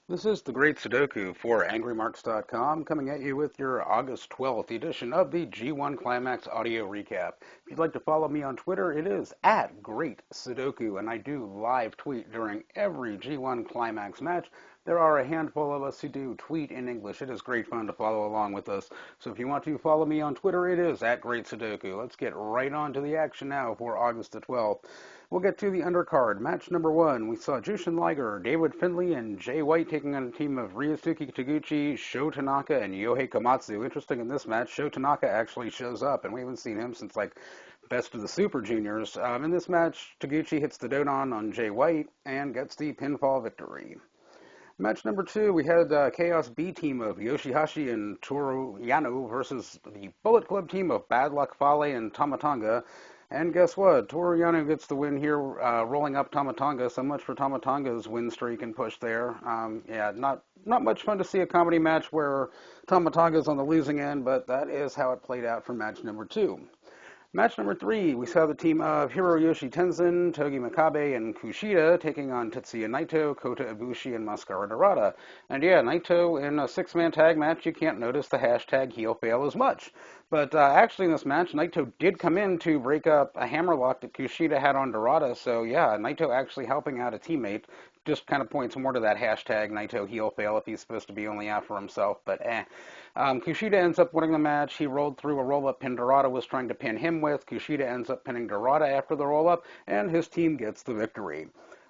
This is the Great Sudoku for AngryMarks.com coming at you with your August 12th edition of the G1 Climax audio recap. If you'd like to follow me on Twitter, it is at Great Sudoku, and I do live tweet during every G1 Climax match. There are a handful of us who do tweet in English. It is great fun to follow along with us. So if you want to follow me on Twitter, it is at Great Sudoku. Let's get right on to the action now for August the 12th. We'll get to the undercard. Match number one, we saw Jushin Liger, David Finlay, and Jay White taking on a team of Ryusuke Taguchi, Sho Tanaka, and Yohei Komatsu. Interesting in this match, Sho Tanaka actually shows up, and we haven't seen him since like Best of the Super Juniors. In this match, Taguchi hits the Dodon on Jay White and gets the pinfall victory. Match number two, we had Chaos B team of Yoshihashi and Toru Yano versus the Bullet Club team of Bad Luck Fale and Tamatanga. And guess what? Toru Yano gets the win here, rolling up Tamatanga. So much for Tamatanga's win streak and push there. Yeah, not much fun to see a comedy match where Tamatanga's on the losing end, but that is how it played out for match number two. Match number three, we saw the team of Hiroyoshi Tenzin, Togi Makabe, and Kushida taking on Tetsuya Naito, Kota Ibushi, and Mascara Dorada. And yeah, Naito in a six-man tag match, you can't notice the hashtag heel fail as much. But actually in this match, Naito did come in to break up a hammerlock that Kushida had on Dorada. So yeah, Naito actually helping out a teammate. Just kind of points more to that hashtag Naito heel fail if he's supposed to be only out for himself, but eh. Kushida ends up winning the match. He rolled through a roll-up pin Dorada was trying to pin him with. Kushida ends up pinning Dorada after the roll-up, and his team gets the victory.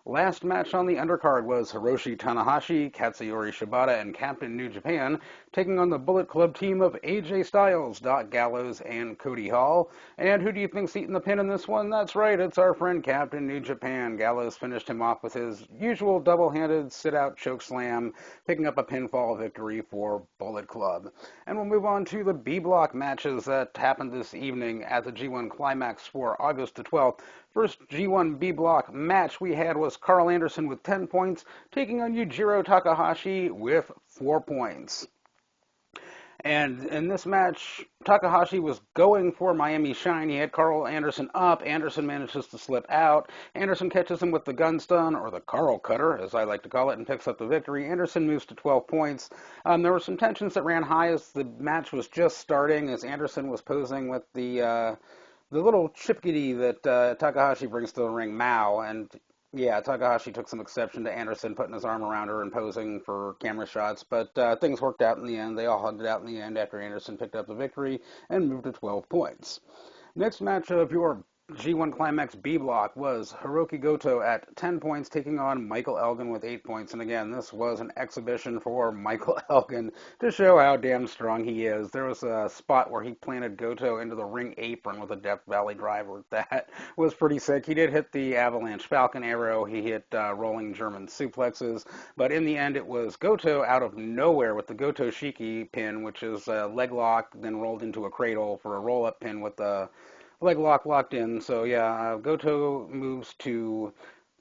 Last match on the undercard was Hiroshi Tanahashi, Katsuyori Shibata, and Captain New Japan taking on the Bullet Club team of AJ Styles, Doc Gallows, and Cody Hall. And who do you think's eating the pin in this one? That's right, it's our friend Captain New Japan. Gallows finished him off with his usual double-handed sit-out choke slam, picking up a pinfall victory for Bullet Club. And we'll move on to the B-block matches that happened this evening at the G1 Climax for August the 12th. First G1 B block match we had was Carl Anderson with 10 points, taking on Yujiro Takahashi with 4 points. And in this match, Takahashi was going for Miami Shine. He had Carl Anderson up. Anderson manages to slip out. Anderson catches him with the gun stun, or the Carl Cutter, as I like to call it, and picks up the victory. Anderson moves to 12 points. There were some tensions that ran high as the match was just starting, as Anderson was posing with the little chipkitty that Takahashi brings to the ring, Mao, and yeah, Takahashi took some exception to Anderson putting his arm around her and posing for camera shots, but things worked out in the end. They all hugged it out in the end after Anderson picked up the victory and moved to 12 points. Next match of your G1 Climax B block was Hiroki Goto at 10 points, taking on Michael Elgin with 8 points. And again, this was an exhibition for Michael Elgin to show how damn strong he is. There was a spot where he planted Goto into the ring apron with a Death Valley driver. That was pretty sick. He did hit the Avalanche Falcon Arrow. He hit rolling German suplexes. But in the end, it was Goto out of nowhere with the Goto Shiki pin, which is a leg lock, then rolled into a cradle for a roll-up pin with the leg lock locked in. So yeah, Goto moves to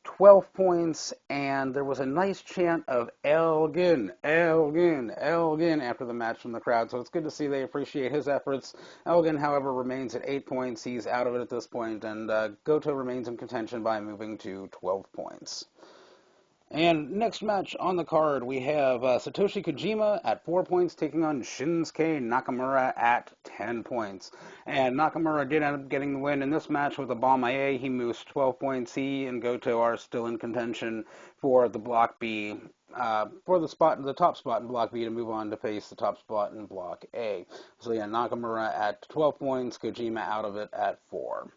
12 points, and there was a nice chant of Elgin, Elgin, Elgin after the match from the crowd. So it's good to see they appreciate his efforts. Elgin, however, remains at 8 points. He's out of it at this point, and Goto remains in contention by moving to 12 points. And next match on the card, we have Satoshi Kojima at 4 points taking on Shinsuke Nakamura at 10 points. And Nakamura did end up getting the win in this match with a bomb IA. He moves 12 points. He and Goto are still in contention for the Block B, for the top spot in Block B to move on to face the top spot in Block A. So yeah, Nakamura at 12 points, Kojima out of it at 4.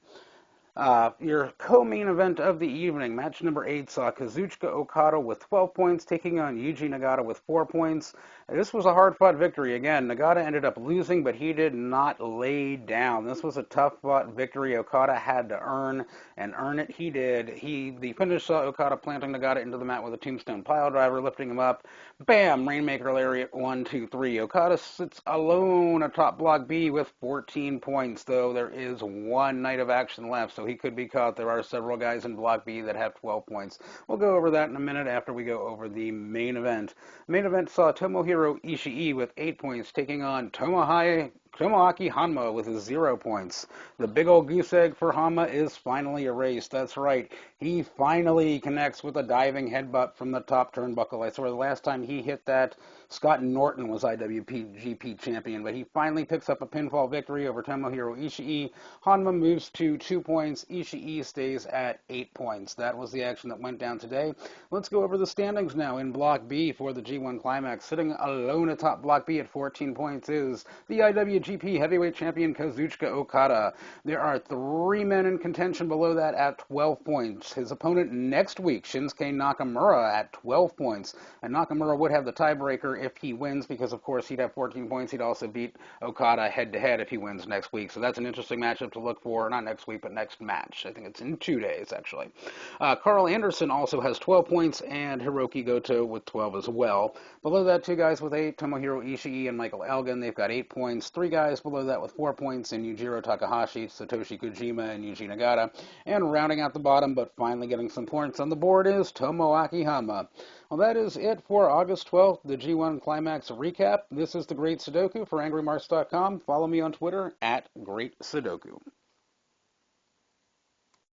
Your co-main event of the evening, match number 8, saw Kazuchika Okada with 12 points taking on Yuji Nagata with 4 points. This was a hard-fought victory. Again, Nagata ended up losing, but he did not lay down. This was a tough-fought victory Okada had to earn, and earn it he did. The finish saw Okada planting Nagata into the mat with a tombstone piledriver, lifting him up. Bam! Rainmaker Lariat, 1, 2, 3. Okada sits alone atop Block B with 14 points, though there is one night of action left, so he could be caught. There are several guys in Block B that have 12 points. We'll go over that in a minute after we go over the main event. The main event saw Tomohiro Ishii with 8 points taking on Tomoaki Tomoaki Honma with his 0 points. The big old goose egg for Honma is finally erased. That's right. He finally connects with a diving headbutt from the top turnbuckle. I swear the last time he hit that, Scott Norton was IWGP champion, but he finally picks up a pinfall victory over Tomohiro Ishii. Honma moves to 2 points. Ishii stays at 8 points. That was the action that went down today. Let's go over the standings now in Block B for the G1 Climax. Sitting alone atop Block B at 14 points is the IWGP Heavyweight Champion Kazuchika Okada. There are 3 men in contention below that at 12 points. His opponent next week, Shinsuke Nakamura, at 12 points. And Nakamura would have the tiebreaker if he wins because, of course, he'd have 14 points. He'd also beat Okada head-to-head if he wins next week. So that's an interesting matchup to look for. Not next week, but next match. I think it's in 2 days, actually. Carl Anderson also has 12 points, and Hiroki Goto with 12 as well. Below that, 2 guys with 8, Tomohiro Ishii and Michael Elgin. They've got 8 points. 3 guys below that with 4 points in Yujiro Takahashi, Satoshi Kojima, and Yuji Nagata. And rounding out the bottom, but finally getting some points on the board, is Tomoaki Honma. Well, that is it for August 12th, the G1 Climax recap. This is the Great Sudoku for AngryMarks.com. Follow me on Twitter at Great Sudoku.